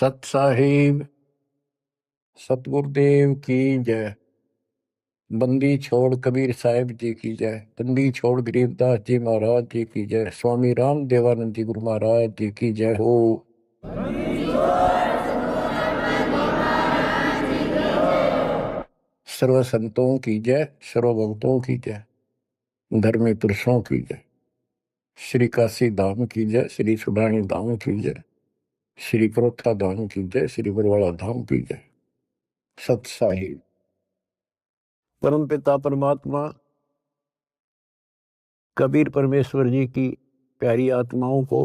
सत साहिब सतगुरुदेव की जय। बंदी छोड़ कबीर साहिब जी की जय। बंदी छोड़ गरीबदास जी महाराज जी की जय। स्वामी राम देवानंद जी गुरु महाराज जी की जय हो। सर्व संतों की जय, सर्व भक्तों की जय, धर्मी पुरुषों की जय। श्री काशी धाम की जय, श्री सुडानी धाम की जय, श्री परोथा धाम की जय, श्री बरवाड़ा धाम की जय। सत साहिब परम पिता परमात्मा कबीर परमेश्वर जी की प्यारी आत्माओं को,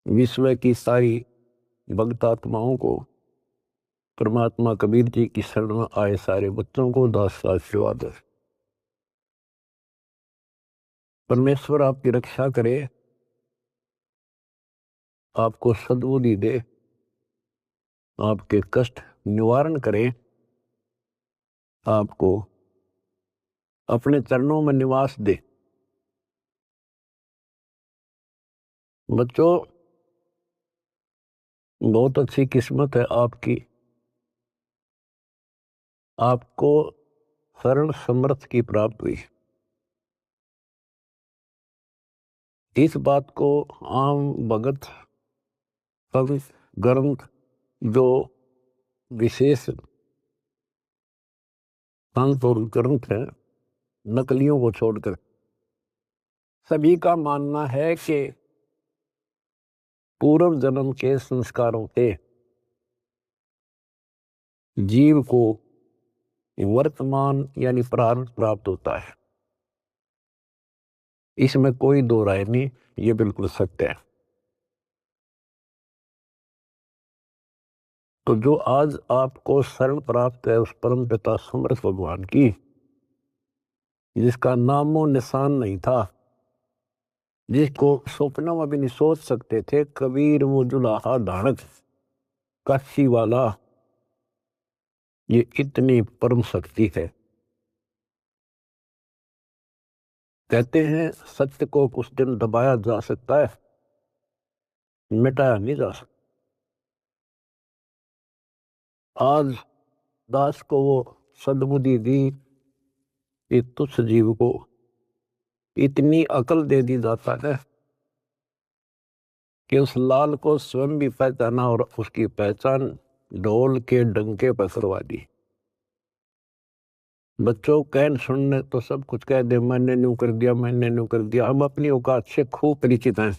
विश्व की सारी भक्त आत्माओं को, परमात्मा कबीर जी की शरण में आए सारे बच्चों को दास आशीर्वाद। परमेश्वर आपकी रक्षा करे, आपको सद्बुद्धि दे, आपके कष्ट निवारण करे, आपको अपने चरणों में निवास दे। बच्चों, बहुत अच्छी किस्मत है आपकी, आपको शरण समर्थ की प्राप्त हुई। इस बात को आम भगत संत ग्रंथ जो विशेष संत और ग्रंथ है, नकलियों को छोड़कर सभी का मानना है कि पूर्व जन्म के संस्कारों से जीव को वर्तमान यानी प्रारब्ध प्राप्त होता है। इसमें कोई दो राय नहीं, ये बिल्कुल सत्य है। तो जो आज आपको शरण प्राप्त है उस परम पिता समर्थ भगवान की, जिसका नामो निशान नहीं था, जिसको स्वप्न में भी नहीं सोच सकते थे, कबीर वो जुलाहा धारक काशी वाला, ये इतनी परम शक्ति है। कहते हैं सत्य को कुछ दिन दबाया जा सकता है, मिटाया नहीं जा सकता। आज दास को वो सद्बुद्धि दी, इस तुच्छ जीव को इतनी अकल दे दी जाता है कि उस लाल को स्वयं भी पहचाना और उसकी पहचान ढोल के डंके पर करवा दी। बच्चों कहन सुनने तो सब कुछ कह दे, मैंने न्यू कर दिया, मैंने न्यू कर दिया। हम अपनी औकात से खूब परिचित हैं।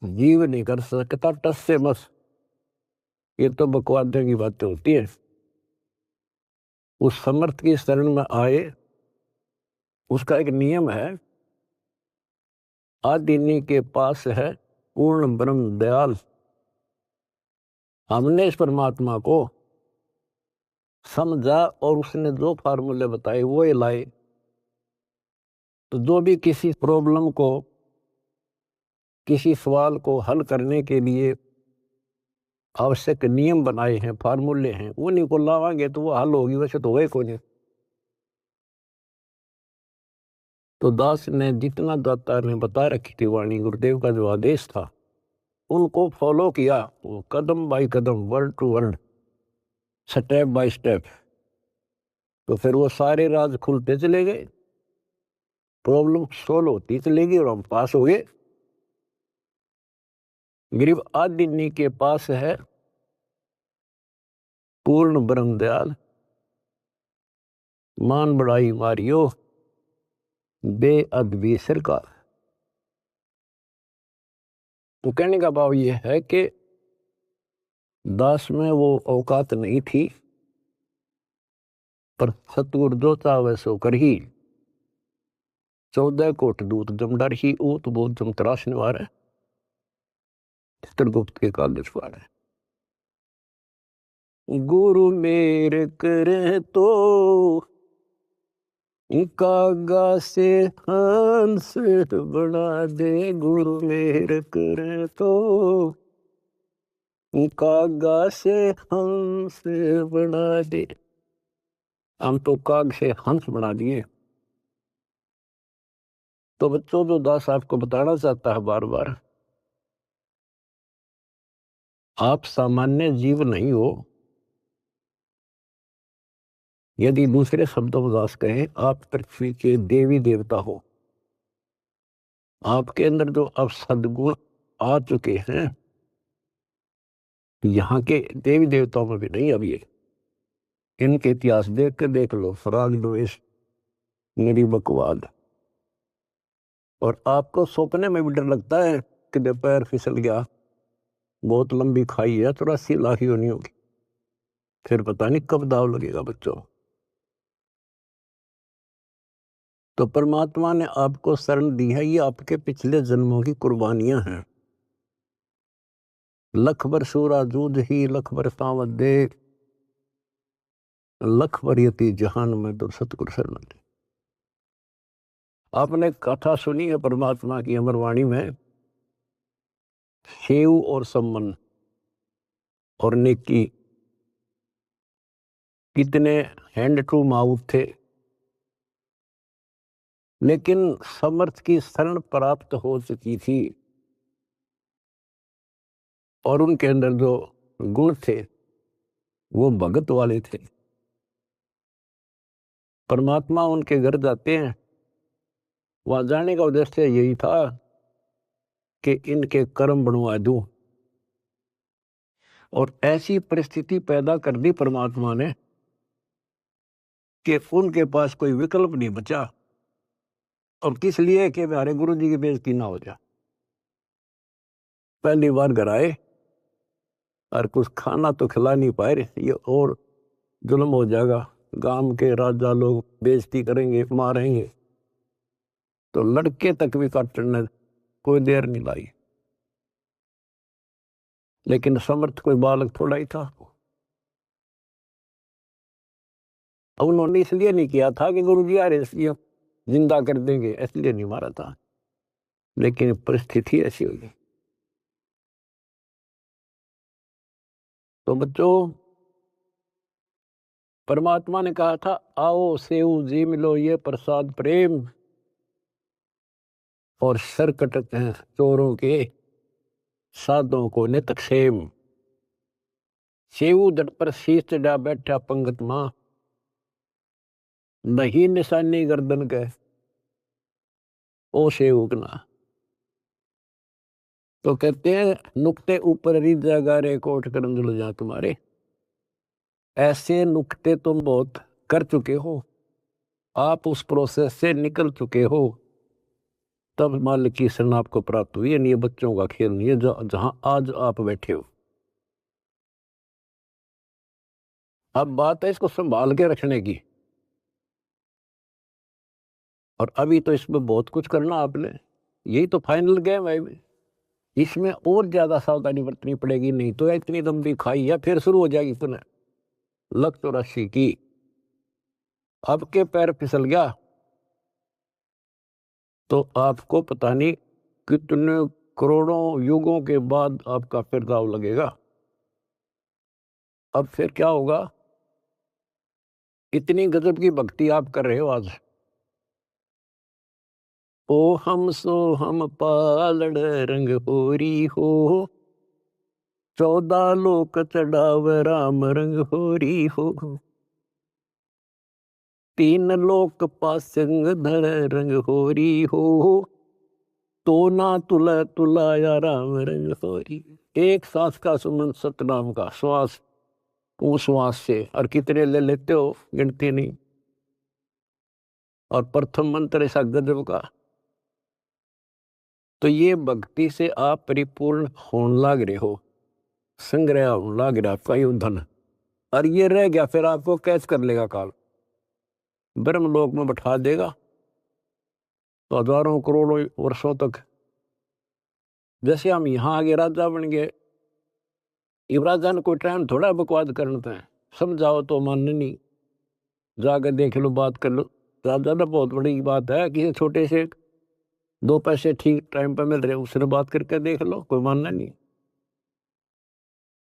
जीव नहीं कर सकता टस से मस, ये तो बकवादे की बातें होती है। उस समर्थ की शरण में आए, उसका एक नियम है, आदिनी के पास है पूर्ण ब्रह्म दयाल। हमने इस परमात्मा को समझा और उसने जो फार्मूले बताए वो ये लाए। तो जो भी किसी प्रॉब्लम को, किसी सवाल को हल करने के लिए आवश्यक नियम बनाए हैं, फार्मूले हैं, उन्हीं को लावांगे तो वो हल होगी, वैसे तो वही को नहीं। तो दास ने जितना दाता ने बता रखी थी वाणी, गुरुदेव का जो आदेश था, उनको फॉलो किया, वो कदम बाय कदम, word to word, step by step. तो फिर वो सारे राज खुलते चले गए, प्रॉब्लम सोल्व होती चलेगी और हम पास हो गए। गरीब आदिनी के पास है पूर्ण ब्रह्म दयाल, मान बढ़ाई मारियो बेअदबी सरकार। तो कहने का भाव ये है कि दास में वो औकात नहीं थी, पर सतगुरु जो चाहे सो कर ही। 14 कोट दूत जमडर ही ऊत बोध जम तराश निवार है, चित्रगुप्त के कागज पार है। गुरु मेरे करे तो कागा से हंस बना दे, गुरु मेरे करे तो कागा से हंस बना दे। हम तो काग से हंस बना दिए। तो बच्चों, जो दास आपको बताना चाहता है बार बार, आप सामान्य जीव नहीं हो। यदि दूसरे शब्दों में दास कहें, आप पृथ्वी के देवी देवता हो। आपके अंदर जो अब सद्गुण आ चुके हैं, यहाँ के देवी देवताओं में भी नहीं। अब ये इनके इतिहास देख के देख लो, फराग द्वेष, निरीबकवाद। और आपको सपने में भी डर लगता है कि पैर फिसल गया, बहुत लंबी खाई है, 84 लाख ही होनी होगी, फिर पता नहीं कब दाव लगेगा बच्चों। तो परमात्मा ने आपको शरण दी है, ये आपके पिछले जन्मों की कुर्बानियां हैं। लख बर सूरा जूझ ही लख बर सावत दे, लख बर यति जहान में तो सतगुरु शरण दे। आपने कथा सुनी है परमात्मा की अमरवाणी में, सेव और सम्मन और नेकी कितने हैंड टू माउथ थे, लेकिन समर्थ की शरण प्राप्त हो चुकी थी और उनके अंदर जो गुण थे वो भगत वाले थे। परमात्मा उनके घर जाते हैं, वहां जाने का उद्देश्य यही था कि इनके कर्म बनवा दूं। और ऐसी परिस्थिति पैदा कर दी परमात्मा ने कि उनके पास कोई विकल्प नहीं बचा। और किस लिए कि हमारे गुरु जी की बेइज्जती ना हो जाए। पहली बार घर आए और कुछ खाना तो खिला नहीं पाए, ये और जुल्म हो जाएगा, गांव के राजा लोग बेइज्जती करेंगे, मारेंगे। तो लड़के तक भी काटने कोई देर नहीं लाई। लेकिन समर्थ कोई बालक थोड़ा ही था। अब उन्होंने इसलिए नहीं किया था कि गुरु जी यार इसलिए जिंदा कर देंगे, इसलिए नहीं मारा था, लेकिन परिस्थिति ऐसी हुई। तो बच्चों, परमात्मा ने कहा था आओ सेऊ जी मिलो ये प्रसाद प्रेम, और सर कटते हैं चोरों के साधों को नित क्षेम। सेऊ दट पर शीश चढ़ा बैठा पंगत मां, नहीं निशानी गर्दन के ओ सेवक ना। तो कहते हैं नुक्ते ऊपर रिजा गारे कोट करम जुल जा तुम्हारे। ऐसे नुक्ते तुम बहुत कर चुके हो, आप उस प्रोसेस से निकल चुके हो, तब मालिक की शरण आपको प्राप्त हुई है। नहीं, ये बच्चों का खेल नहीं है जहां आज आप बैठे हो। अब बात है इसको संभाल के रखने की। और अभी तो इसमें बहुत कुछ करना आपने, यही तो फाइनल गेम है। इसमें और ज्यादा सावधानी बरतनी पड़ेगी, नहीं तो इतनी लंबी खाई है फिर शुरू हो जाएगी पुनः। लख 84 की अब के पैर फिसल गया तो आपको पता नहीं कितने करोड़ों युगों के बाद आपका फिर दाव लगेगा। अब फिर क्या होगा, इतनी गजब की भक्ति आप कर रहे हो आज। ओ हम सो हम पालड़ रंग होरी हो, 14 लोक चढ़ाव राम रंग होरी हो, 3 लोक पासंग धर रंग होरी हो, तो ना तुला तुलाया राम रंग होरी। एक सांस का सुमन सतनाम का श्वास, उस श्वास से और कितने ले लेते हो गिनती नहीं। और प्रथम मंत्र ऐसा गजब का। तो ये भक्ति से आप परिपूर्ण होने लग रहे हो, संग्रह होने लग रहा आपका ये धन। और ये रह गया फिर आपको कैच कर लेगा काल, ब्रह्मलोक में बैठा देगा तो हजारों करोड़ों वर्षों तक। जैसे हम यहाँ आगे राजा बन गए, इब राजा ने कोई टाइम थोड़ा बकवाद करना है, समझाओ तो मानने नहीं, जाकर देख लो बात कर लो। राजा ना बहुत बड़ी बात है, किसी छोटे से 2 पैसे ठीक टाइम पर मिल रहे उसने बात करके देख लो, कोई मानना नहीं।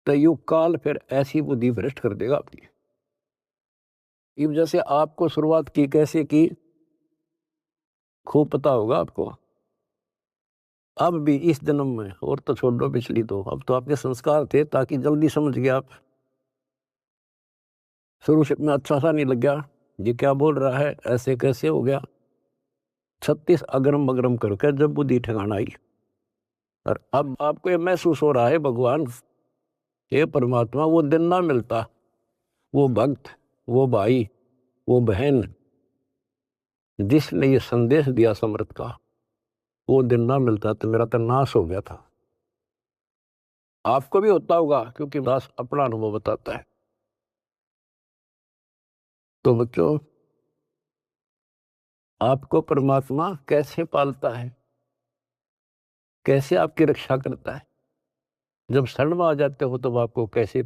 तो युग काल फिर ऐसी बुद्धि भ्रष्ट कर देगा आपकी। इब जैसे आपको शुरुआत की कैसे की खूब पता होगा आपको। अब भी इस जन्म में, और तो छोड़ दो पिछली, तो अब तो आपके संस्कार थे ताकि जल्दी समझ गए आप। शुरू से में अच्छा सा नहीं लग गया, ये क्या बोल रहा है, ऐसे कैसे हो गया। 36 अगरम बगरम करके जब बुद्धि ठिकाना आई, और अब आपको ये महसूस हो रहा है भगवान, ये परमात्मा वो दिन ना मिलता, वो भक्त, वो भाई, वो बहन जिसने ये संदेश दिया समर्थ का, वो दिन ना मिलता तो मेरा तो नाश हो गया था। आपको भी होता होगा, क्योंकि दास अपना अनुभव बताता है। तो बच्चों, आपको परमात्मा कैसे पालता है, कैसे आपकी रक्षा करता है, जब शरण में आ जाते हो तब आपको कैसे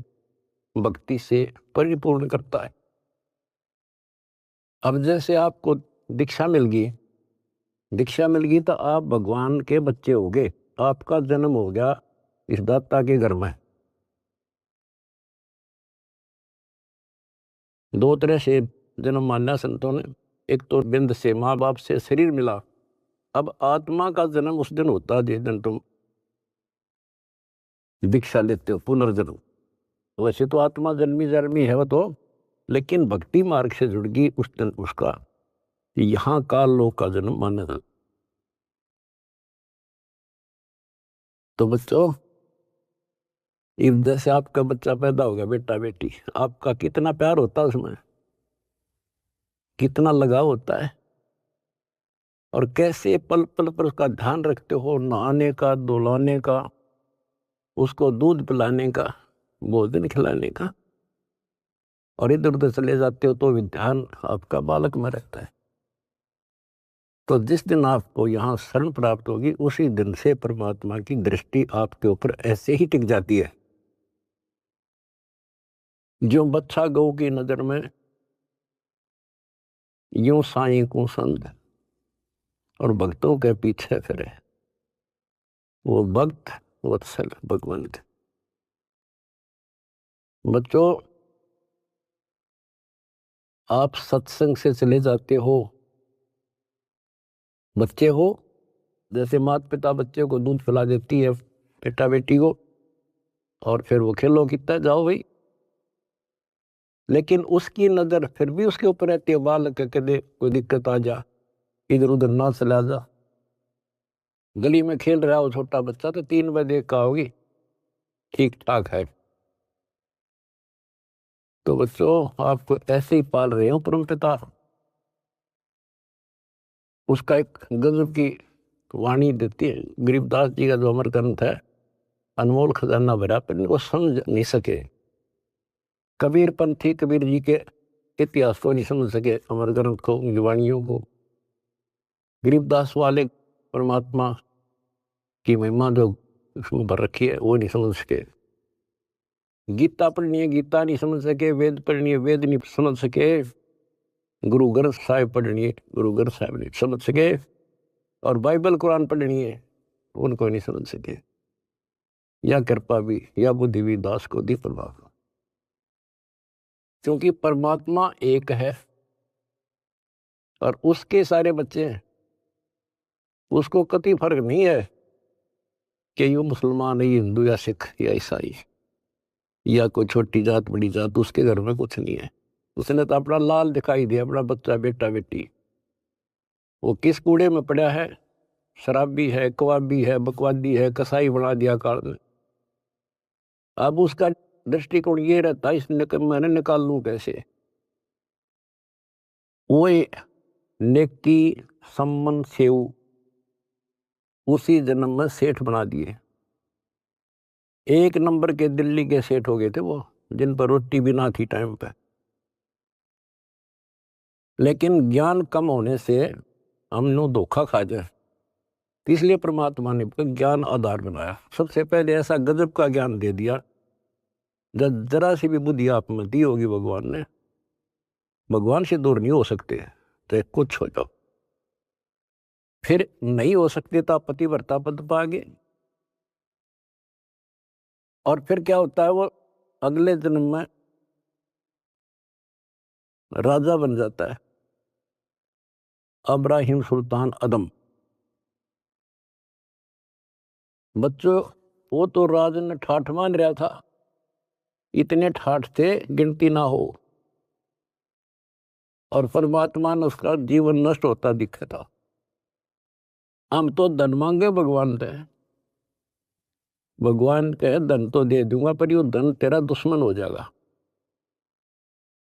भक्ति से परिपूर्ण करता है। अब जैसे आपको दीक्षा मिल गई, दीक्षा मिल गई तो आप भगवान के बच्चे हो गए, आपका जन्म हो गया इस दाता के घर में। दो तरह से जन्म माना संतों ने, एक तो बिंद से माँ बाप से शरीर मिला, अब आत्मा का जन्म उस दिन होता है जिस दिन तुम दीक्षा लेते हो, पुनर्जन्म। वैसे तो आत्मा जन्मी जन्मी है वो तो, लेकिन भक्ति मार्ग से जुड़ गई उस दिन उसका यहाँ काल लोक का जन्म माना था। तो बच्चों, जैसे आपका बच्चा पैदा हो गया, बेटा बेटी, आपका कितना प्यार होता है उसमें, कितना लगाव होता है, और कैसे पल पल पर उसका ध्यान रखते हो, नहाने का, धुलाने का, उसको दूध पिलाने का, भोजन खिलाने का, और इधर उधर चले जाते हो तो भी ध्यान आपका बालक में रहता है। तो जिस दिन आपको यहाँ शरण प्राप्त होगी, उसी दिन से परमात्मा की दृष्टि आपके ऊपर ऐसे ही टिक जाती है। जो बच्चा गौ की नजर में यूं साईं को संग और भक्तों के पीछे फिरे, वो भक्त वत्सल भगवंत। बच्चों, आप सत्संग से चले जाते हो, बच्चे हो, जैसे माता पिता बच्चे को दूध पिला देती है, बेटा बेटी को, और फिर वो खेलो कितना जाओ भाई, लेकिन उसकी नजर फिर भी उसके ऊपर रहती है, बालक के दे कोई दिक्कत आ जा, इधर उधर ना चला जा। गली में खेल रहा हो छोटा बच्चा तो 3 बजे का होगी, ठीक ठाक है। तो बच्चों, आपको ऐसे ही पाल रहे हो परम पिता। उसका एक गजब की वाणी देती है, गरीबदास जी का जो अमर ग्रंथ है, अनमोल खजाना भरा, पर इनको समझ नहीं सके। कबीर पंथी कबीर जी के इतिहास को नहीं समझ सके, अमर ग्रंथ को, उनकी वाणियों को। गरीबदास वाले परमात्मा की महिमा जो उसमें भर रखी है वो नहीं समझ सके। गीता पढ़नी है, गीता नहीं समझ सके। वेद पढ़नी है, वेद नहीं समझ सके। गुरु ग्रंथ साहिब पढ़नी है, गुरु ग्रंथ साहिब नहीं समझ सके। और बाइबल कुरान पढ़नी है, उनको नहीं समझ सके। या कृपा भी या बुद्धि भी दास को दी परमात्मा, क्योंकि परमात्मा एक है और उसके सारे बच्चे हैं। उसको कति फर्क नहीं है कि ये मुसलमान है, ये हिंदू या सिख या ईसाई या कोई छोटी जात बड़ी जात, उसके घर में कुछ नहीं है। उसने तो अपना लाल दिखाई दिया, अपना बच्चा बेटा बेटी। वो किस कूड़े में पड़ा है, शराबी है, कबाबी है, बकवादी है, कसाई बना दिया काल में। अब उसका दृष्टिकोण ये रहता है, मैंने निकाल लूं कैसे। वो नेकी सम्मन सेव उसी जन्म में सेठ बना दिए। 1 नंबर के दिल्ली के सेठ हो गए थे वो, जिन पर रोटी भी ना थी टाइम पे। लेकिन ज्ञान कम होने से हम लोग धोखा खा जाए, इसलिए परमात्मा ने ज्ञान आधार बनाया। सबसे पहले ऐसा गजब का ज्ञान दे दिया, जब जरा सी भी बुद्धि आप में दी होगी भगवान ने, भगवान से दूर नहीं हो सकते, तो कुछ हो जाओ। फिर नहीं हो सकते तो आप पतिव्रता पद पाओगे। और फिर क्या होता है, वो अगले जन्म में राजा बन जाता है, अब्राहिम सुल्तान अदम। बच्चों, वो तो राज ने ठाठ मान रहा था, इतने ठाठ थे गिनती ना हो, और परमात्मा ने उसका जीवन नष्ट होता दिखा था। हम तो धन मांगे भगवान से, भगवान कहे धन तो दे दूंगा पर यो धन तेरा दुश्मन हो जाएगा,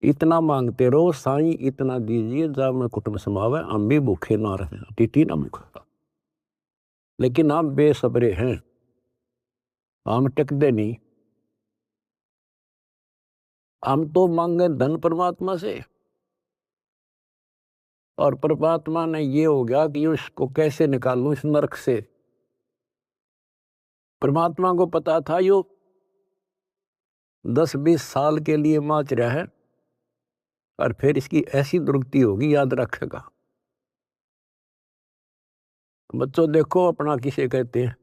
इतना मांगते रहो साईं इतना दीजिए जब मैं कुटुंब समावे, हम भी भूखे ना रहे, अतिथि ना भूखा। लेकिन हम बेसब्रे हैं, हम टिकते नहीं, हम तो मांगे धन परमात्मा से, और परमात्मा ने ये हो गया कि इसको कैसे निकालूं इस नरक से। परमात्मा को पता था यो 10-20 साल के लिए माच रहा है, और फिर इसकी ऐसी दुर्गति होगी, याद रखेगा। बच्चों देखो, अपना किसे कहते हैं,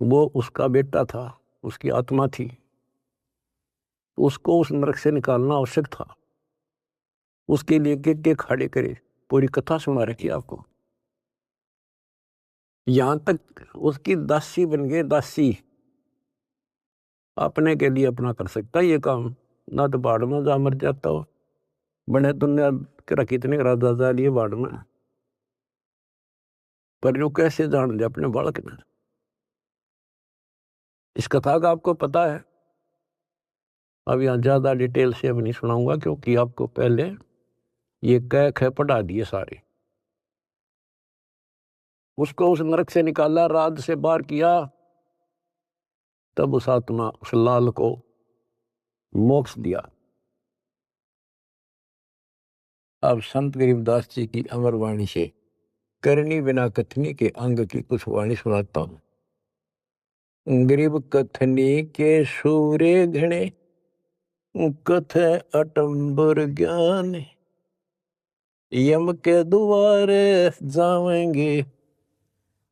वो उसका बेटा था, उसकी आत्मा थी, उसको उस नरक से निकालना आवश्यक था। उसके लिए के खड़े करे, पूरी कथा सुना रखी आपको। यहां तक उसकी दासी बन गए, दासी अपने के लिए अपना कर सकता ये काम, ना तो बाढ़ में जा मर जाता हो, बने दुनिया के कितने राजा जा लिए बाढ़ में, पर यो कैसे जान ले अपने बालक ने। इस कथा का आपको पता है। अब यहाँ ज्यादा डिटेल से अब नहीं सुनाऊंगा, क्योंकि आपको पहले ये कह ख पढ़ा दिए सारे। उसको उस नरक से निकाला, राज से बाहर किया, तब उस आत्मा उस लाल को मोक्ष दिया। अब संत गरीबदास जी की अमर वाणी से करनी बिना कथनी के अंग की कुछ वाणी सुनाता हूं। गरीब कथनी के सूरे घणे, कथ अटंबर ज्ञान, यम के द्वारे जावेंगे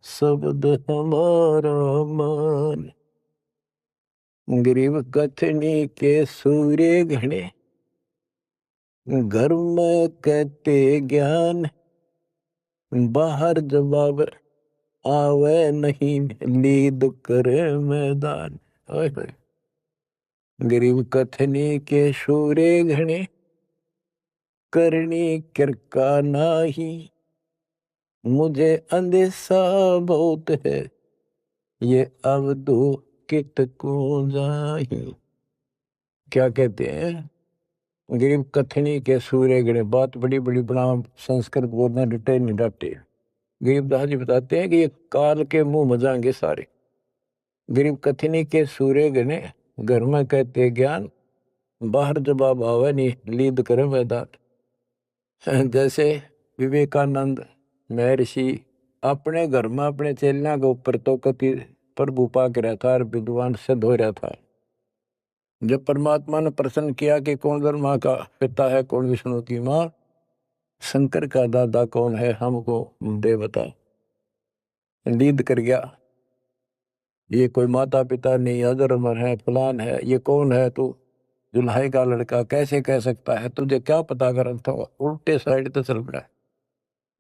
शब्द हमारा मान। गरीब कथनी के सूरे घणे, घर में कहते ज्ञान, बाहर जवाब आवे नहीं, नींद करे मैदान। गरीब कथनी के सूरे घणे, करनी किरका नाही, मुझे अंदेशा बहुत है, ये अवधु कित को जाही। क्या कहते हैं, गरीब कथनी के सूर्य गणे, बात बड़ी बड़ी बना संस्कृत बोलना डटे नहीं डटे। गरीबदास जी बताते हैं कि ये काल के मुंह मजाएंगे सारे। गरीब कथनी के सूर्य गणे, घर में कहते ज्ञान, बाहर जवाब आवे नहीं, लीद करे मैदान। जैसे विवेकानंद महर्षि अपने घर में अपने चेलिया के ऊपर तो कति प्रभु पाक रहा था और विद्वान सिद्ध हो रहा था। जब परमात्मा ने प्रश्न किया कि कौन ब्रह्मा का पिता है, कौन विष्णु की माँ, शंकर का दादा कौन है, हमको दे बता। लीद कर गया, ये कोई माता पिता नहीं, अधर्म है, फलान है, ये कौन है तू, जुल्हाई का लड़का कैसे कह सकता है, तुझे क्या पता कर था। उल्टे साइड तो चल पड़ा,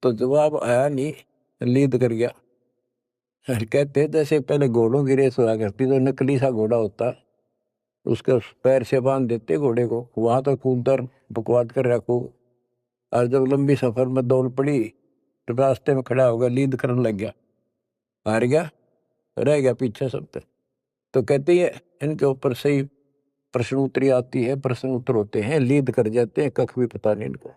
तो जवाब आया नहीं, लीद कर गया। कहते जैसे पहले घोड़ों की रेस हुआ करती, तो नकली सा घोड़ा होता, उसके पैर से बांध देते घोड़े को, वहां तक कूदकर बकवाद कर रखो, और जब लंबी सफर में दौड़ पड़ी तो रास्ते में खड़ा होगा, लीद करने लग गया, हार गया, रह गया पीछे सब तक। तो कहते हैं इनके ऊपर सही प्रश्न उत्तरी आती है, प्रश्न उत्तर होते हैं, लीद कर जाते हैं, कख भी पता नहीं इनको।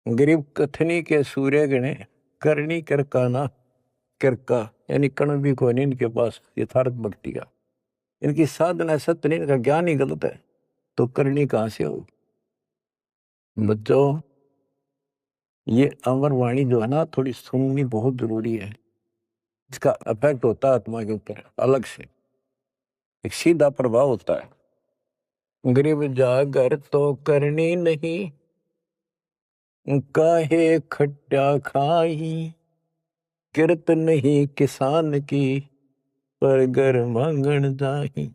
गरीब कथनी के सूर्य गणे, करनी कर काना, किरका यानी कण भी कोई नहीं इनके पास यथार्थ भक्ति का, इनकी साधना सत्य नहीं, इनका ज्ञान ही गलत है, तो करनी कहां से होगी। बच्चों, ये अमर वाणी जो है ना, थोड़ी सुननी बहुत जरूरी है। इसका इफेक्ट होता है आत्मा के ऊपर अलग से, एक सीधा प्रभाव होता है। गरीब जागर तो करनी नहीं, काहे खट्टा खाई, किरत नहीं किसान की, पर घर मांगन जाही।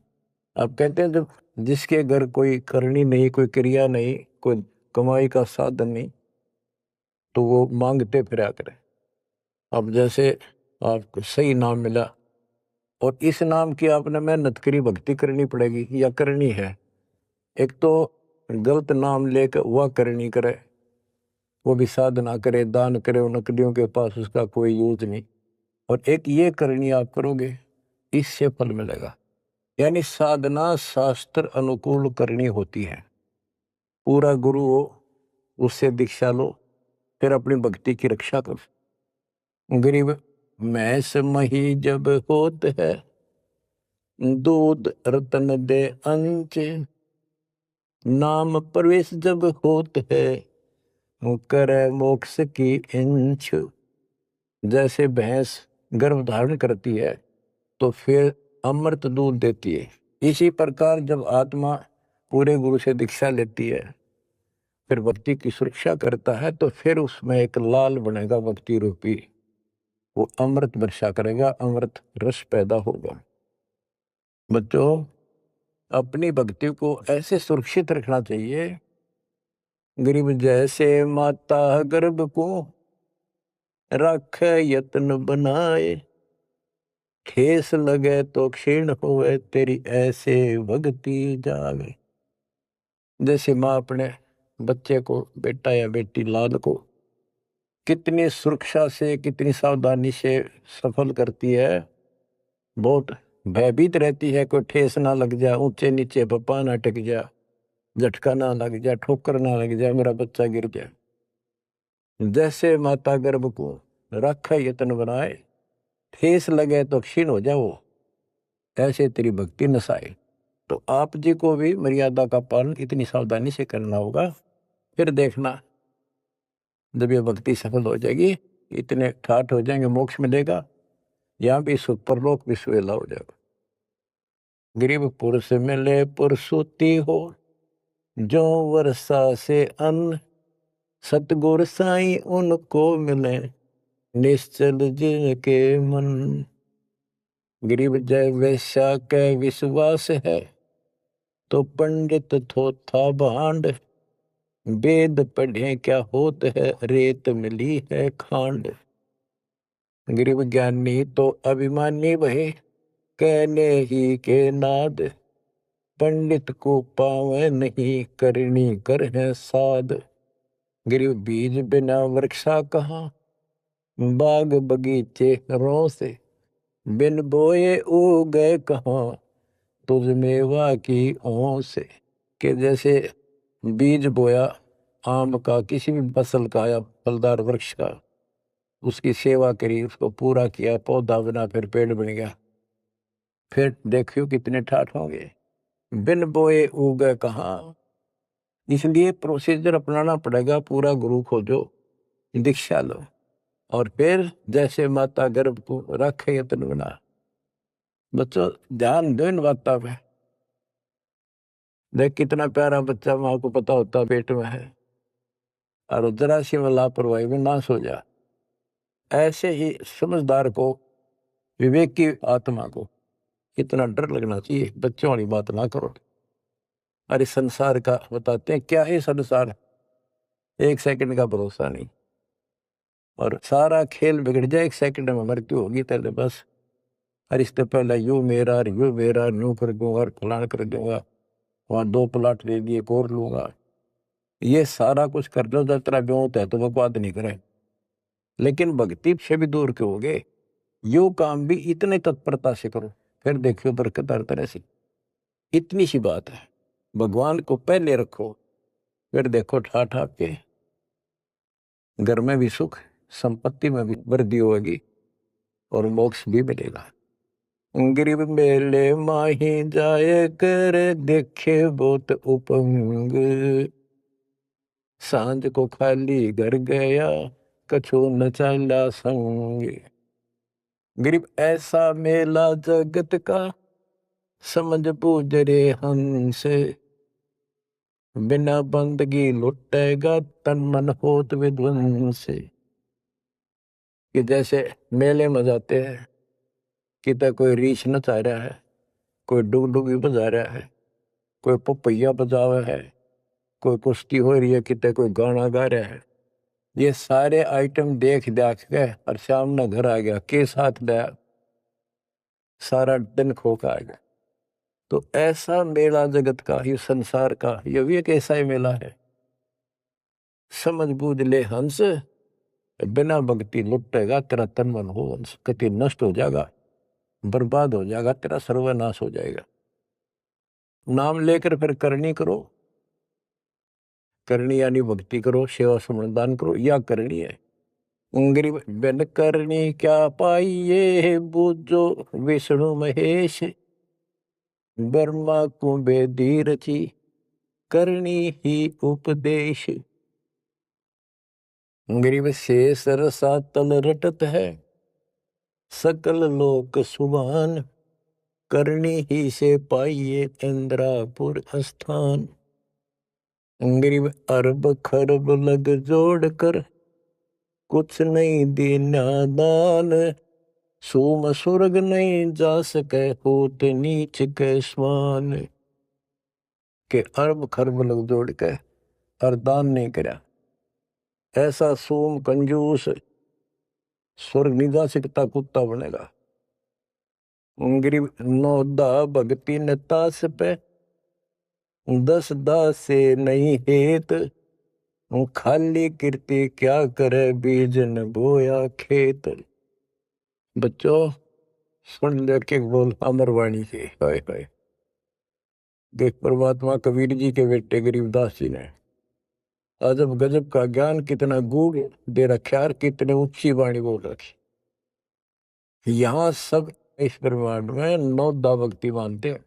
आप कहते हैं जब जिसके घर कोई करनी नहीं, कोई क्रिया नहीं, कोई कमाई का साधन नहीं, तो वो मांगते फिरा करे। अब जैसे आपको सही नाम मिला। और इस नाम की आपने मेहनत करी, भक्ति करनी पड़ेगी या करनी है। एक तो गलत नाम लेकर वह करनी करे, वो भी साधना करे, दान करे, उन नकलियों के पास उसका कोई यूज नहीं। और एक ये करनी आप करोगे, इससे फल मिलेगा। यानी साधना शास्त्र अनुकूल करनी होती है। पूरा गुरु हो, उससे दीक्षा लो, फिर अपनी भक्ति की रक्षा करो। गरीब मैस मही जब होत है, दूध रतन दे अंच, नाम प्रवेश जब होत है, करे मोक्ष की इंच। जैसे भैंस गर्भ धारण करती है तो फिर अमृत दूध देती है, इसी प्रकार जब आत्मा पूरे गुरु से दीक्षा लेती है, फिर भक्ति की सुरक्षा करता है, तो फिर उसमें एक लाल बनेगा भक्ति रूपी, वो अमृत वर्षा करेगा, अमृत रस पैदा होगा। बच्चों, अपनी भक्ति को ऐसे सुरक्षित रखना चाहिए। गरीब जैसे माता गर्भ को रखे यत्न बनाए, ठेस लगे तो क्षीण होए, तेरी ऐसे भक्ति जागे। जैसे माँ अपने बच्चे को, बेटा या बेटी लाल को कितनी सुरक्षा से, कितनी सावधानी से सफल करती है, बहुत भयभीत रहती है, कोई ठेस ना लग जाए, ऊंचे नीचे पप्पा ना टिक जाए, झटका ना लग जाए, ठोकर ना लग जाए, मेरा बच्चा गिर जाए। जैसे माता गर्भ को रखे यत्न बनाए, ठेस लगे तो क्षीण हो जाओ, ऐसे तेरी भक्ति नसाए। तो आप जी को भी मर्यादा का पालन इतनी सावधानी से करना होगा। फिर देखना, जब ये भक्ति सफल हो जाएगी, इतने ठाठ हो जाएंगे, मोक्ष मिलेगा, यहाँ भी सुख परलोक भी सुहेला हो जाएगा। गरीब पुरुष मिले पुरसुती हो, जो वर्षा से अन्न, सतगुर साई उनको मिले, निश्चल जिनके मन। गरीब जय वैश्या के विश्वास है, तो पंडित थोथा भांड, वेद पढ़े क्या होत है, रेत मिली है खांड। गरीब ज्ञानी तो अभिमानी वही, कहने ही के नाद, पंडित को पावे नहीं, करनी कर है साध। गरीब बीज बिना वृक्षा कहाँ, बाग बगीचे रो से, बिन बोए उगे कहाँ, तुझ मेवा की ओं से। कि जैसे बीज बोया आम का, किसी भी फसल का या फलदार वृक्ष का, उसकी सेवा करी, उसको पूरा किया, पौधा बना, फिर पेड़ बन गया, फिर देखियो कितने ठाठ होंगे। बिन बोए उगे कहाँ, इसलिए प्रोसीजर अपनाना पड़ेगा। पूरा गुरु खोजो, दीक्षा लो, और फिर जैसे माता गर्भ को रखे यत्न बना। बच्चों, ध्यान दो इन बातों पे। देख कितना प्यारा बच्चा, माँ को पता होता पेट में है, और जरा सी में लापरवाही में नाश हो जा। ऐसे ही समझदार को, विवेक की आत्मा को कितना डर लगना चाहिए। बच्चों वाली बात ना करो। अरे संसार का बताते हैं, क्या है संसार, एक सेकंड का भरोसा नहीं, और सारा खेल बिगड़ जाए, एक सेकंड में मृत्यु होगी तेरे बस। अरे इससे पहले यू मेरा न्यू कर दूंगा, फलान कर दूंगा, वहां 2 प्लाट ले लिए, एक और लूंगा। ये सारा कुछ कर लो, जब तेरा ब्योत है तो बकवाद नहीं करे, लेकिन भक्ति से भी दूर क्यों हो गए। यो काम भी इतने तत्परता से करो, फिर देखियो बरकत हर तरह से। इतनी सी बात है, भगवान को पहले रखो, फिर देखो ठाठ आपके घर में भी सुख, संपत्ति में भी वृद्धि होगी, और मोक्ष भी मिलेगा। गरीब मेले माही जाए कर, देखे बहुत उपंग, सांझ को खाली घर गया, कछु न चला संग। गरीब ऐसा मेला जगत का, समझ बूझ रे हंस, बिना बंदगी लुटेगा, तन मन होत विध्वंस। कि जैसे मेले में जाते हैं, कितना कोई रीछ नचा रहा है, कोई डुगडुगी बजा रहा है, कोई पपैया बजा रहा है, कोई कुश्ती हो रही है, कितने कोई गाना गा रहा है। ये सारे आइटम देख देख के और सामने घर आ गया, के साथ दया सारा दिन खो का आ गया। तो ऐसा मेला जगत का, ये संसार का, ये भी एक ऐसा ही मेला है। समझ बूझ ले हंस, बिना भक्ति लुटेगा तेरा तन मन हो हंस, कति नष्ट हो जाएगा, बर्बाद हो जाएगा, तेरा सर्वनाश हो जाएगा। नाम लेकर फिर करनी करो, करनी यानी भक्ति करो, सेवा समर्दान करो, या करनी है। गरीब बिन करनी क्या पाइये, बूझो विष्णु महेश, ब्रह्मा को बेदी रची, करनी ही उपदेश। गरीब शेष रसातल रटत है, सकल लोक सुभान, करनी ही से पाइये इंद्रापुर स्थान। गरीब अरब खरब लग जोड़ कर, कुछ नहीं दीना दान, सोम स्वर्ग नहीं जा सके, होत नीच के स्वान। के अरब खरब लग जोड़ के और दान नहीं करा, ऐसा सोम कंजूस स्वर्ग नहीं जा सकता, कुत्ता बनेगा। गरीब नौदा भक्ति नतास पे, 10 दास से नहीं हेत, खाली कीर्ति क्या करे, बीज न बोया खेत। बच्चों सुन लेके बोल अमरवाणी से, हाय हाय। देख परमात्मा कबीर जी के बेटे गरीबदास जी ने अजब गजब का ज्ञान कितना गूढ़ दे रखा है, कितने ऊंची वाणी बोल रखी। यहाँ सब इस ब्रह्मांड में नौदा भक्ति मानते हैं।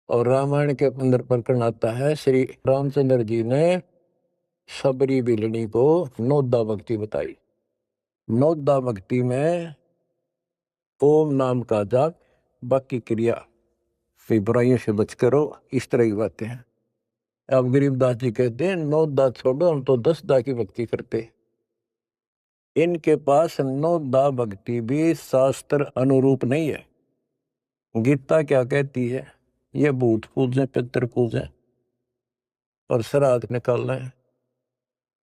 और रामायण के अंदर प्रकरण आता है, श्री रामचंद्र जी ने सबरी बिलनी को नौदा भक्ति बताई। नौदा भक्ति में ओम नाम का जाप, बाकी क्रिया, फिर बुराइयों से बच करो, इस तरह की बातें हैं। अब गरीबदास जी कहते हैं 9 दा छोड़ो, हम तो 10 दा की भक्ति करते। इनके पास 9 दा भक्ति भी शास्त्र अनुरूप नहीं है। गीता क्या कहती है, ये भूत पूजें पितर पूजें और श्राद्ध निकालना है,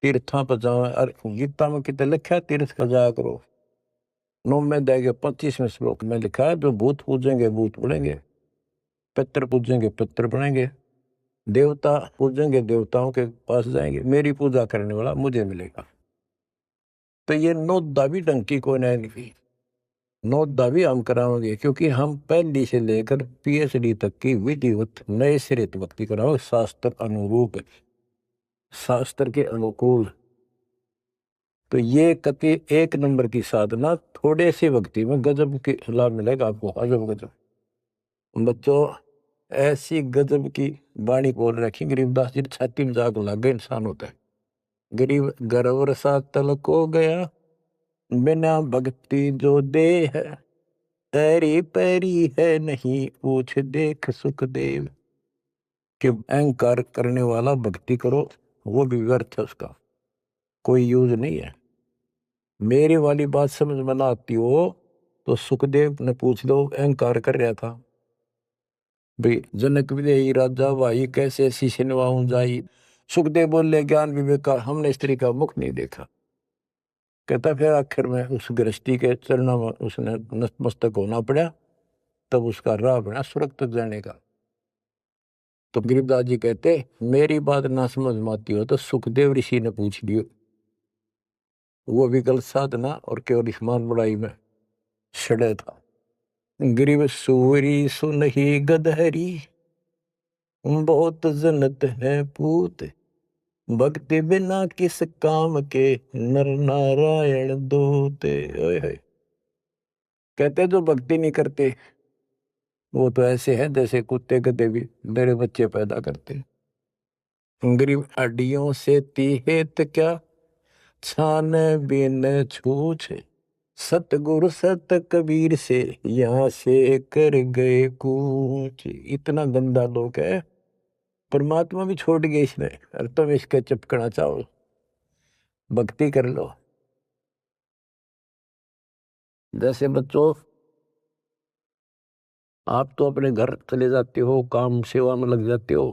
तीर्थां पर जाओ। और गीता में कितने लिखा है, तीर्थ का जाया करो। 9 में देगे 25वें श्लोक में लिखा है, जो भूत पूजेंगे भूत बनेंगे, पितर पूजेंगे पितर बनेंगे, देवता पूजेंगे देवताओं के पास जाएंगे, मेरी पूजा करने वाला मुझे मिलेगा। तो ये 9 दा भी डंकी को नहीं, 9 दा भी हम कराओगे, क्योंकि हम पहली से लेकर PhD तक की विधिवत नए सिरे भक्ति कराओगे, शास्त्र अनुरूप, शास्त्र के अनुकूल। तो ये कति 1 नंबर की साधना, थोड़े से भक्ति में गजब के लाभ मिलेगा आपको, अजब गजब। बच्चों ऐसी गजब की वाणी बोल रखी गरीबदास जी, छाती में जाग लग गए इंसान होता है। गरीब गर्व सा तल को गया, बिना भक्ति जो दे है, तेरी पैरी है नहीं पूछ देख सुखदेव। कि अहंकार करने वाला भक्ति करो, वो भी व्यर्थ है, उसका कोई यूज नहीं है। मेरी वाली बात समझ में ना आती हो तो सुखदेव ने पूछ लो, अहंकार कर रहा था भाई, जनक विदेही राजा भाई कैसे शीशे नवाऊं जाई। सुखदेव बोले ज्ञान विवेक का हमने स्त्री का मुख नहीं देखा। कहता फिर आखिर में उस गृहस्थी के चरणों में उसने नतमस्तक होना पड़ा, तब उसका राह बना स्वर्ग तक जाने का। तो गरीबदास जी कहते मेरी बात ना समझ में आती हो तो सुखदेव ऋषि ने पूछ लियो, वो भी गलत साधना और केवल ईमान बड़ाई में सड़े था। गरीब सूरी सुनही गदहरी, बहुत जनत है पूत, भक्ति बिना किस काम के, नर नारायण दूते। ओए होए। कहते जो भक्ति नहीं करते वो तो ऐसे है जैसे कुत्ते गधे भी मेरे बच्चे पैदा करते। गरीब हड्डियों से तीहेत क्या, छान बिन छूछ, सतगुरु सत कबीर से यहाँ से कर गए कूच। इतना गंदा लोग है, परमात्मा भी छोड़ गए इसने, और तुम इसके चिपकना चाहो, भक्ति कर लो। जैसे बच्चों आप तो अपने घर चले जाते हो, काम सेवा में लग जाते हो,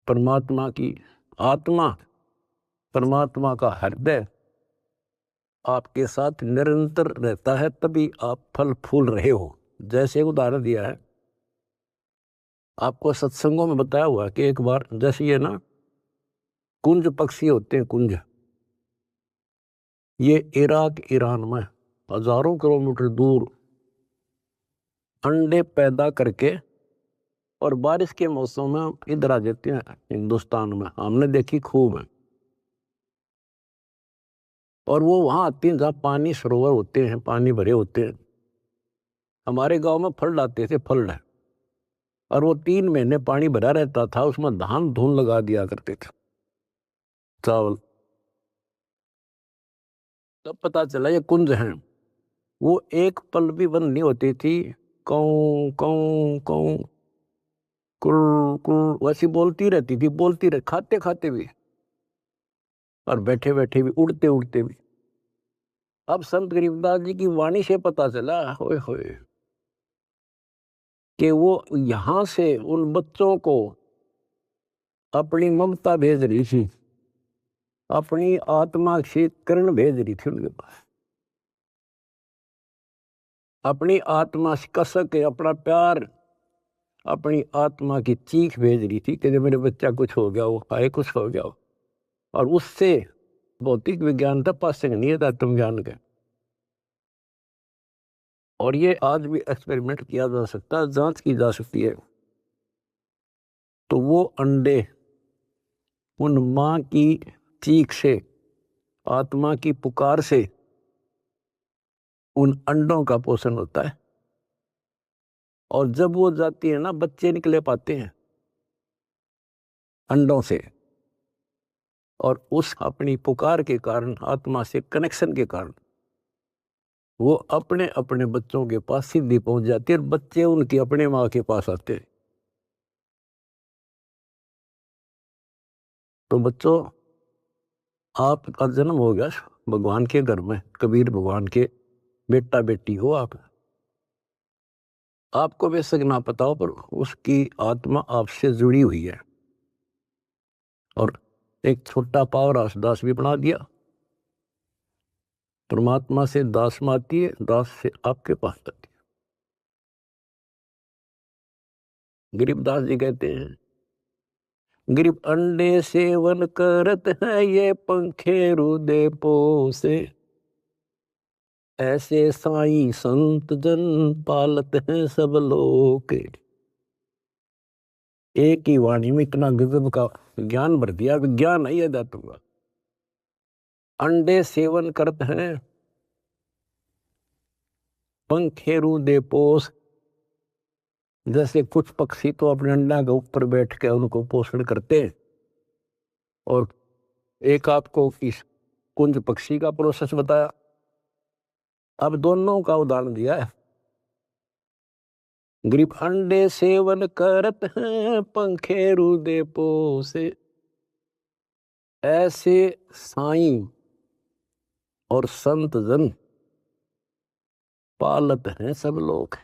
परमात्मा की आत्मा परमात्मा का हृदय आपके साथ निरंतर रहता है, तभी आप फल फूल रहे हो। जैसे उदाहरण दिया है आपको, सत्संगों में बताया हुआ कि एक बार जैसे ये ना कुंज पक्षी होते हैं, कुंज, ये इराक ईरान में हजारों किलोमीटर दूर अंडे पैदा करके और बारिश के मौसम में इधर आ जाते हैं हिंदुस्तान में, हमने देखी खूब है। और वो वहां आती हैं जहाँ पानी सरोवर होते हैं, पानी भरे होते हैं। हमारे गांव में फल आते थे, फल है, और वो 3 महीने पानी भरा रहता था, उसमें धान धून लगा दिया करते थे, चावल। तब पता चला ये कुंज हैं। वो एक पल भी बंद नहीं होती थी, कौं कौं कौं कुर कुर वैसी बोलती रहती थी, बोलती रह, खाते खाते भी और बैठे बैठे भी, उड़ते उड़ते भी। अब संत गरीबदास जी की वाणी से पता चला, होए होए, कि वो यहां से उन बच्चों को अपनी ममता भेज रही थी, अपनी आत्मा से किरण भेज रही थी उनके पास, अपनी आत्मा से कसक के अपना प्यार, अपनी आत्मा की चीख भेज रही थी कि जब मेरे बच्चा कुछ हो गया हो, आए कुछ हो गया हो। और उससे भौतिक विज्ञान था, पासिंग नहीं था तुम ज्ञान के। और ये आज भी एक्सपेरिमेंट किया जा सकता है, जांच की जा सकती है। तो वो अंडे उन माँ की चीख से, आत्मा की पुकार से उन अंडों का पोषण होता है। और जब वो जाती है ना, बच्चे निकले पाते हैं अंडों से, और उस अपनी पुकार के कारण, आत्मा से कनेक्शन के कारण, वो अपने अपने बच्चों के पास सीधी पहुंच जाती है, और बच्चे उनकी अपने माँ के पास आते हैं। तो बच्चों, आपका जन्म हो गया भगवान के घर में, कबीर भगवान के बेटा बेटी हो आप। आपको बेशक ना पता हो, पर उसकी आत्मा आपसे जुड़ी हुई है। और एक छोटा पावर हाउस दास भी बना दिया। परमात्मा से दास में आती है, दास से आपके पास आती है। गरीबदास जी कहते हैं, गरीब अंडे सेवन करत है, ये पंखे रुदे पोसे, ऐसे साईं संत जन पालत हैं सब लोग। एक ही वाणी में इतना गजब का ज्ञान भर दिया, विज्ञान है ये दातों का। अंडे सेवन करते हैं, पंखे रुदे पोस, जैसे कुछ पक्षी तो अपने अंडा के ऊपर बैठ के उनको पोषण करते हैं। और एक आपको इस कुंज पक्षी का प्रोसेस बताया, अब दोनों का उदाहरण दिया है। गरीब अंडे सेवन करत हैं, पंखे रुदे पोसे, ऐसे साईं और संत जन पालत हैं सब लोग।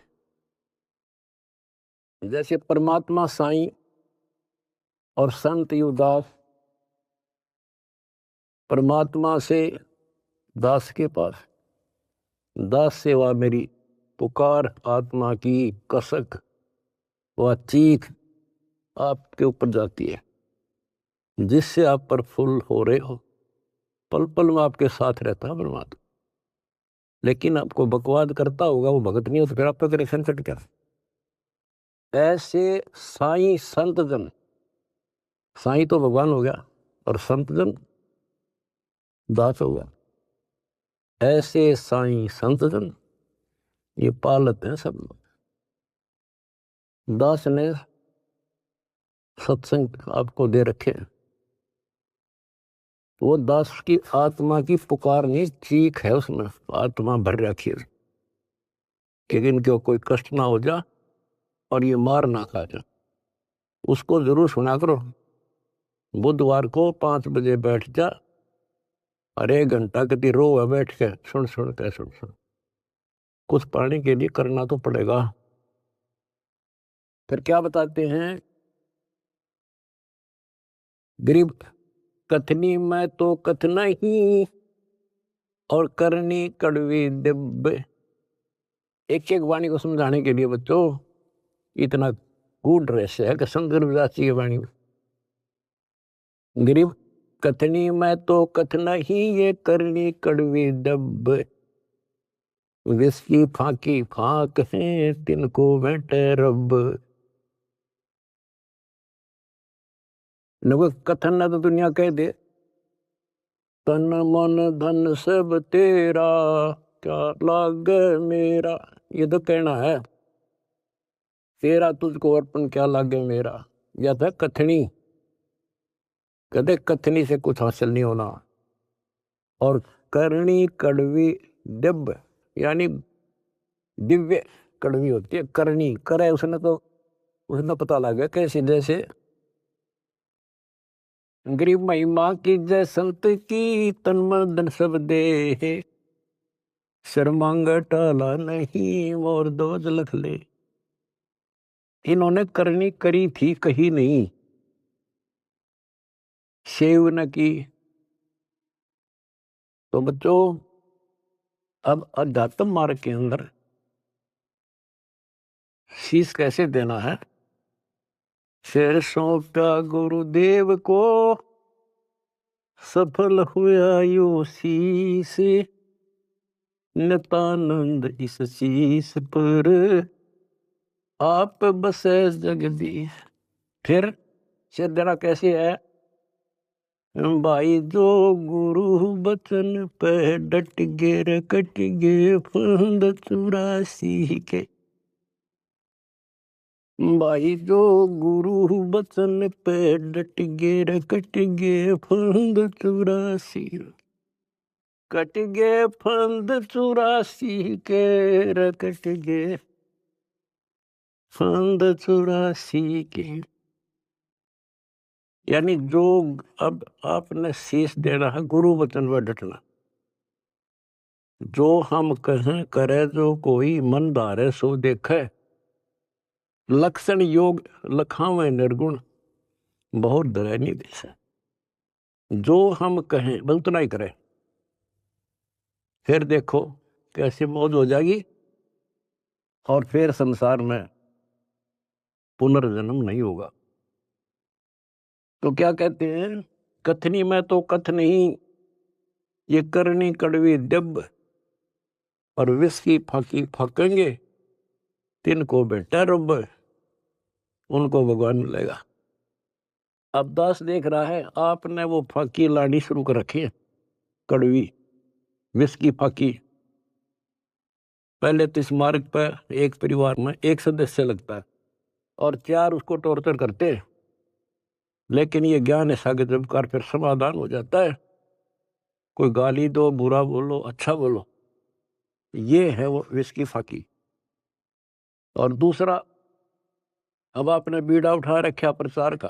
जैसे परमात्मा साईं और संत युवदास परमात्मा से दास के पास, दास सेवा मेरी पुकार, आत्मा की कसक व चीख आपके ऊपर जाती है, जिससे आप प्रफुल्ल हो रहे हो। पल पल में आपके साथ रहता है परमात्मा। लेकिन आपको बकवाद करता होगा, वो भगत नहीं हो, तो फिर आपका कनेक्शन कट गया। ऐसे साईं संत जन, साईं तो भगवान हो गया और संत जन दास हो गया। ऐसे साईं संत जन ये पालत हैं सब लोग। दास ने सत्संग आपको दे रखे हैं, वो दास की आत्मा की पुकार नहीं, चीख है उसमें, आत्मा भर रखी है कि इनको कोई कष्ट ना हो जा और ये मार ना खा जा। उसको जरूर सुना करो। बुधवार को 5 बजे बैठ जा और 1 घंटा कति रो है बैठ के, सुन सुन के, सुन सुन। कुछ पाने के लिए करना तो पड़ेगा। फिर क्या बताते हैं, गरीब कथनी मैं तो कथना ही और करनी कड़वी दिव्य। एक एक वाणी को समझाने के लिए बच्चों इतना गूढ़ रहस्य है कि शंकर विदास जी की वाणी में गरीब कथनी मैं तो कथना ही ये करनी कड़वी दब। विस्की फाकी फाक है तिनको बैठे रब। न कथन ना तो दुनिया कह दे तन मन धन सब तेरा क्या लाग मेरा। ये तो कहना है तेरा तुझको अर्पण क्या लागे मेरा। या था कथनी कहते कथनी से कुछ हासिल नहीं होना। और करनी कड़वी दिव्य यानी दिव्य कड़वी होती है। करनी करे उसने पता लग गया कैसे जैसे गरीब महिमा की जय संत की तन मन धन सब दे। शर्मांग टाला नहीं मोर दोज लख ले। इन्होंने करनी करी थी कही नहीं सेव न की। तो बच्चों अब अध्यात्म मार्ग के अंदर शीश कैसे देना है। शेर सौंपा गुरुदेव को सफल हुआ यो शीश। नितानंद इस शीश पर आप बसे जगदीश। फिर शेर देना कैसे है भाई जो गुरु बचन पे डट गे रकट गे फंद 84 के। भाई जो गुरु बचन पे डट गे रकट गे फंद 84। कट गे फंद 84 के रकट गे फंद 84 के। यानी जो अब आपने शीश देना है गुरु वचन पर डटना। जो हम कहें करे जो कोई मन धारे सो देखे। लक्षण योग लखावे निर्गुण बहुत दरैनी देश है। जो हम कहें बस उतना ही करें फिर देखो कैसे मौज हो जाएगी। और फिर संसार में पुनर्जन्म नहीं होगा। तो क्या कहते हैं कथनी में तो कथ नहीं ये करनी कड़वी दब। और विष की फाकी फाकेंगे तिनको बेटा रब उनको भगवान मिलेगा। अब दास देख रहा है आपने वो फाकी लानी शुरू कर रखी है कड़वी विष की फाकी। पहले तो इस मार्ग पर एक परिवार में एक सदस्य लगता है और 4 उसको टॉर्चर करते हैं। लेकिन ये ज्ञान ऐसा कि जब कर फिर समाधान हो जाता है। कोई गाली दो बुरा बोलो अच्छा बोलो ये है वो विष की फाकी। और दूसरा अब आपने बीड़ा उठा रखा प्रचार का।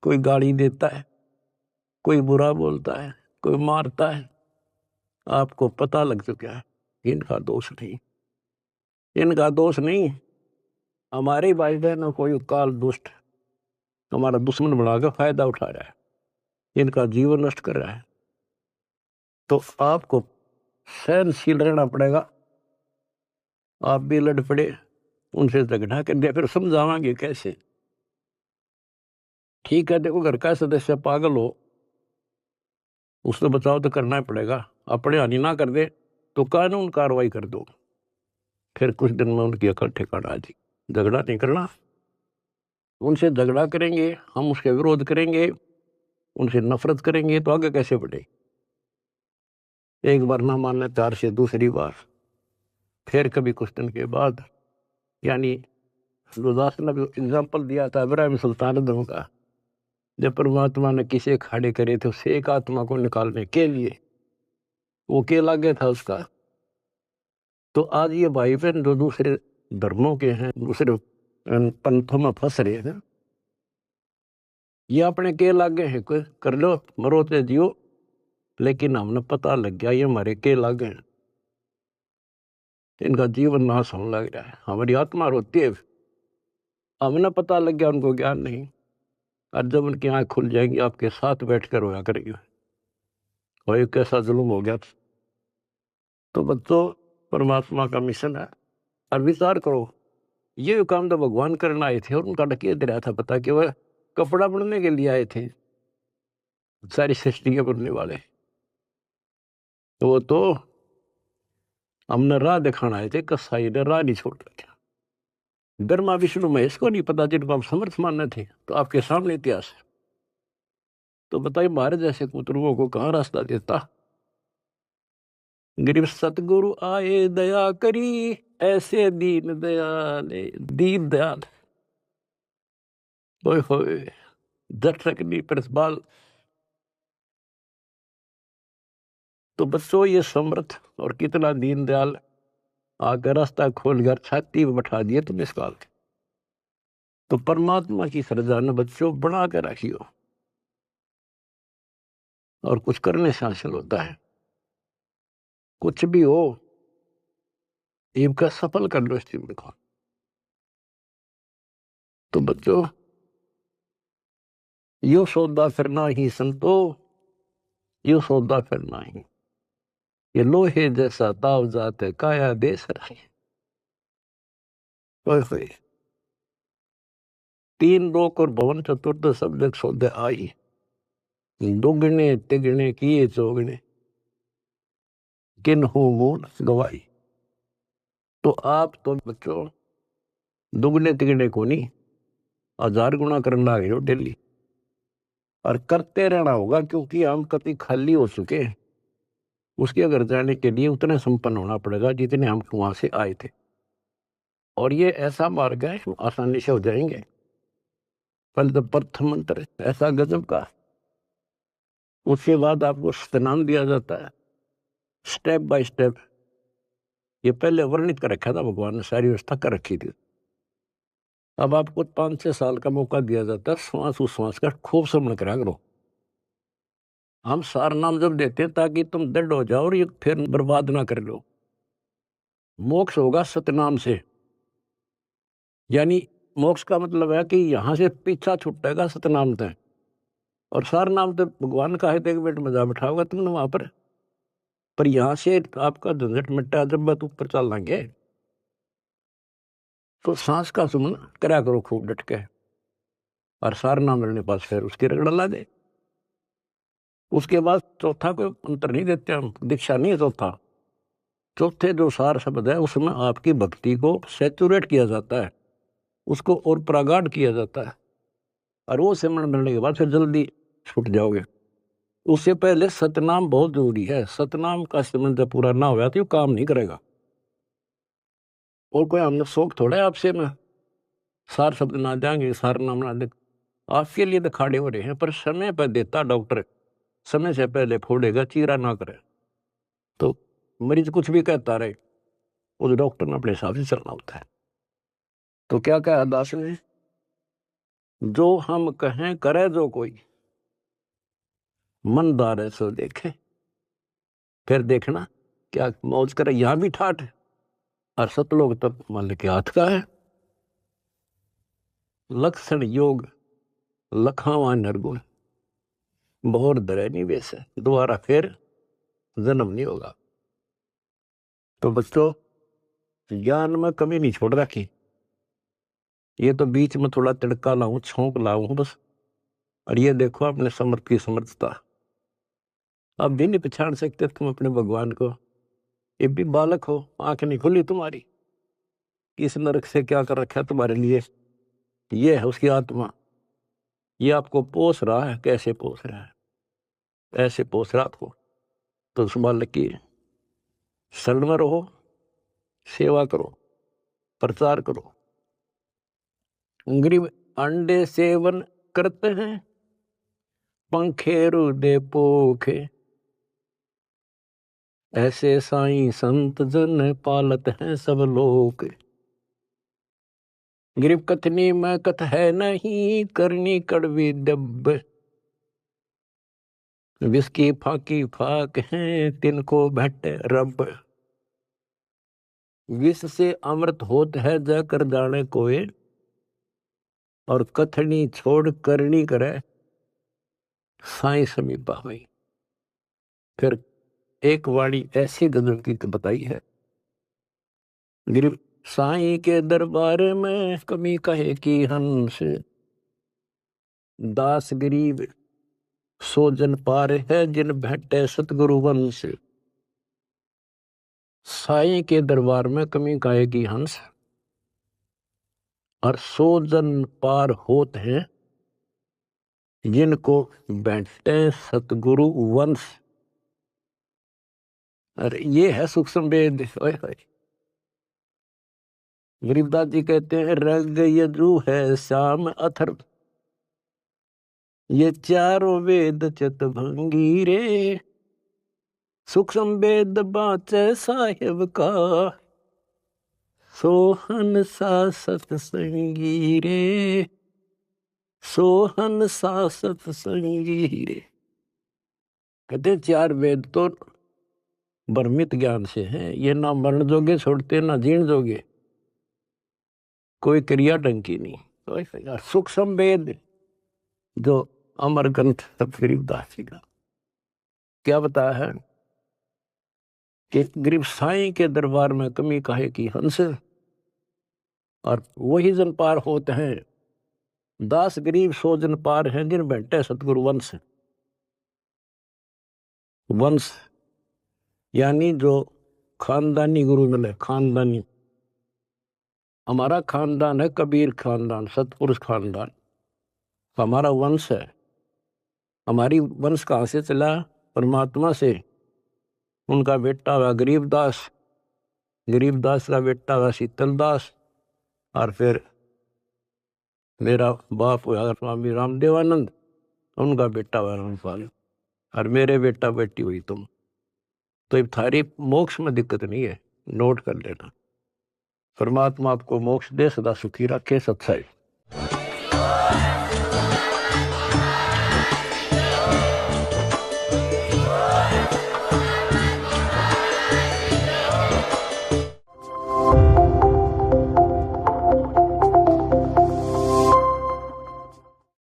कोई गाली देता है कोई बुरा बोलता है कोई मारता है। आपको पता लग चुका है इनका दोष नहीं। इनका दोष नहीं हमारे भाई बहनों कोई काल दुष्ट हमारा दुश्मन बनाकर फायदा उठा रहा है इनका जीवन नष्ट कर रहा है। तो आपको सहनशील रहना पड़ेगा। आप भी लड़ पड़े उनसे झगड़ा कर दिया फिर समझावांगे कैसे। ठीक है देखो घर का सदस्य पागल हो उससे बचाव तो करना ही पड़ेगा। अपने हानि ना कर दे तो कानून कार्रवाई कर दो। फिर कुछ दिन में उनकी अकल ठिकाना आ जाएगी। झगड़ा नहीं करना। उनसे झगड़ा करेंगे हम उसके विरोध करेंगे उनसे नफरत करेंगे तो आगे कैसे बढ़े। एक बार ना मानने 4 से दूसरी बार फिर कभी कुछ दिन के बाद। यानी गुरदास ने भी एग्जाम्पल दिया था इब्राहिम सुल्तान का जब परमात्मा ने किसे खड़े करे थे उसे एक आत्मा को निकालने के लिए वो के लागे था उसका। तो आज ये भाई बहन जो दूसरे धर्मों के हैं दूसरे पंथों में फंस रहे हैं ये अपने के लागे हैं कोई कर लो मरो ते जियो। लेकिन हमने पता लग गया ये हमारे के लागे हैं इनका जीवन नाश होने लग रहा है। हमारी आत्मा रोती है हमने पता लग गया उनको ज्ञान नहीं। और जब उनकी आँख खुल जाएंगी आपके साथ बैठकर रोया करेंगे, और ये कैसा जुल्म हो गया। तो बच्चों, परमात्मा का मिशन है, और विचार करो, ये काम तो भगवान करने आए थे और उनका डकिया दे रहा था पता कि वह कपड़ा बनने के लिए आए थे, सारी सृष्टि के बनने वाले। तो वो तो हमने राह दिखाना आए थे, कसाई ने राह नहीं छोड़ रखा। ब्रह्मा विष्णु महेश को नहीं पता जिनको हम समर्थ मानने थे, तो आपके सामने इतिहास है। तो बताइए महाराज जैसे कुतरुओं को कहाँ रास्ता देता। गरीब सतगुरु आए दया करी, ऐसे दीन दयाल, दीन दयाल ओए होए दर्शक नहीं प्रतिपाल। तो बच्चों ये समर्थ और कितना दीन दयाल आकर रास्ता खोल कर छाती में बैठा दिए तुम इस काल के। तो परमात्मा की श्रद्धा न बच्चों बना कर रखियो, और कुछ करने से हासिल होता है। कुछ भी हो इनका सफल कर लो इस जीवन को। तो बच्चों यो सौदा फिरना ही संतो, यो सौदा फिरना ही, ये लोहे जैसा ताव जात है काया देश रहे। तीन लोक और भवन चतुर्थ सब जग सौदे आई, दुगने तिगने किए चौगने, किन हो मूल गवाई। तो आप तो बच्चों दुगने तिगने को नहीं 1000 गुना करना है डेली, और करते रहना होगा, क्योंकि हम कभी खाली हो चुके हैं। उसके घर जाने के लिए उतने संपन्न होना पड़ेगा जितने हम वहां से आए थे, और ये ऐसा मार्ग है आसानी से हो जाएंगे। पहले तो प्रथम मंत्र ऐसा गजब का, उसके बाद आपको स्नान दिया जाता है स्टेप बाय स्टेप। ये पहले वर्णित कर रखा था भगवान ने, सारी व्यवस्था कर रखी थी। अब आपको 5-6 साल का मौका दिया जाता है श्वास उश्वास का खूब समझ करा करो। हम सार नाम जब देते हैं ताकि तुम दृढ़ हो जाओ और ये फिर बर्बाद ना कर लो। मोक्ष होगा सतनाम से, यानी मोक्ष का मतलब है कि यहां से पीछा छुटेगा सतनाम तक, और सार नाम तो भगवान का है, एक मिनट मजा बिठाओगा तुमने वहां पर यहां से आपका झंझट मिटा जब बात ऊपर चल लेंगे। तो सांस का सुमन करा करो खूब डट के, और सार नाम मिलने पास फिर उसकी रगड़ ला दे। उसके बाद चौथा कोई अंतर नहीं देते हम, दीक्षा नहीं है चौथा। चौथे जो सार शब्द है उसमें आपकी भक्ति को सैचुरेट किया जाता है, उसको और प्रगाढ़ किया जाता है, और वो सिमरण मिलने के बाद फिर जल्दी छूट जाओगे। उससे पहले सतनाम बहुत जरूरी है। सतनाम का सिमरण जब पूरा ना होगा तो ये काम नहीं करेगा। और कोई हमने शौक थोड़ा है आपसे में सार शब्द ना देंगे, सार नाम ना दे, आपके लिए तो खाड़े हो रहे हैं, पर समय पर देता डॉक्टर, समय से पहले फोड़ेगा, चीरा ना करे। तो मरीज कुछ भी कहता रहे, उस डॉक्टर ने अपने हिसाब से चलना होता है। तो क्या कहा दास ने, जो हम कहें करे जो कोई, मन दार सो देखे। फिर देखना क्या मौज करे, यहां भी ठाठ, और सतलोक तक मान के हाथ का है। लक्षण योग लखावा नरगुण, बहुर दरे नहीं वैसे, दोबारा फिर जन्म नहीं होगा। तो बच्चों ज्ञान में कमी नहीं छोड़ रखी, ये तो बीच में थोड़ा तिड़का लाऊं छोंक लाऊं बस। और ये देखो अपने समर्थ की समर्थता, अब भी नहीं पहचान सकते तुम अपने भगवान को। ये भी बालक हो, आंख नहीं खुली तुम्हारी, किस नरक से क्या कर रखा है तुम्हारे लिए। ये है उसकी आत्मा, ये आपको पोस रहा है। कैसे पोस रहा है, ऐसे पोस रहा आपको। तो उस बालक की शरण में रहो, सेवा करो, प्रचार करो। गरीब अंडे सेवन करते हैं, पंखे रुदे पोखे, ऐसे साईं संत जन पालत हैं सब लोग। गरीब कथनी में कथ है नहीं, करनी कड़वी दब, विस्की फाकी फाक है तिनको भट्टे रब। विष से अमृत होत है जाकर जाने कोई, और कथनी छोड़ करनी करे साई समीपा हुई। फिर एक वाणी ऐसी गजल की बताई है, गरीब साई के दरबार में कमी कहे की हंस, दास गरीब सो जन पार है जिन भेटे सतगुरु वंश। साई के दरबार में कमी कहे की हंस, और सो जन पार होत हैं जिनको बैठे सतगुरु वंश। अरे ये है सूक्ष्म वेद। गरीबदास जी कहते हैं रग यजु है श्याम अथर्व, ये चारों वेद चितभंगी रे, सूक्ष्म वेद बाचे साहिब का, सोहन सा सतसंगी रे, सोहन सा सतसंगी रे। कहते चार वेद तो भ्रमित ज्ञान से हैं, ये ना मरण जोगे छोड़ते ना जीण जोगे, कोई क्रिया ढंग की नहीं। सूक्ष्म वेद जो अमर ग्रंथ गरीबदास जी का क्या बताया है कि गरीब साईं के दरबार में कमी काहे की हंस, और वही जन पार होते हैं, दास गरीब सो जन पार हैं जिन बैठे सतगुरु वंश। वंश यानी जो खानदानी गुरु मिले, खानदानी। हमारा खानदान है कबीर खानदान, सतपुरुष खानदान, हमारा वंश है। हमारी वंश कहाँ से चला? परमात्मा से। उनका बेटा हुआ गरीबदास, गरीबदास का बेटा हुआ शीतलदास, और फिर मेरा बाप हुआ स्वामी रामदेवानंद, उनका बेटा हुआ रामपाल, और मेरे बेटा बेटी हुई तुम। तो अब थारी मोक्ष में दिक्कत नहीं है, नोट कर लेना। परमात्मा आपको मोक्ष दे, सदा सुखी रखे। सत्संग।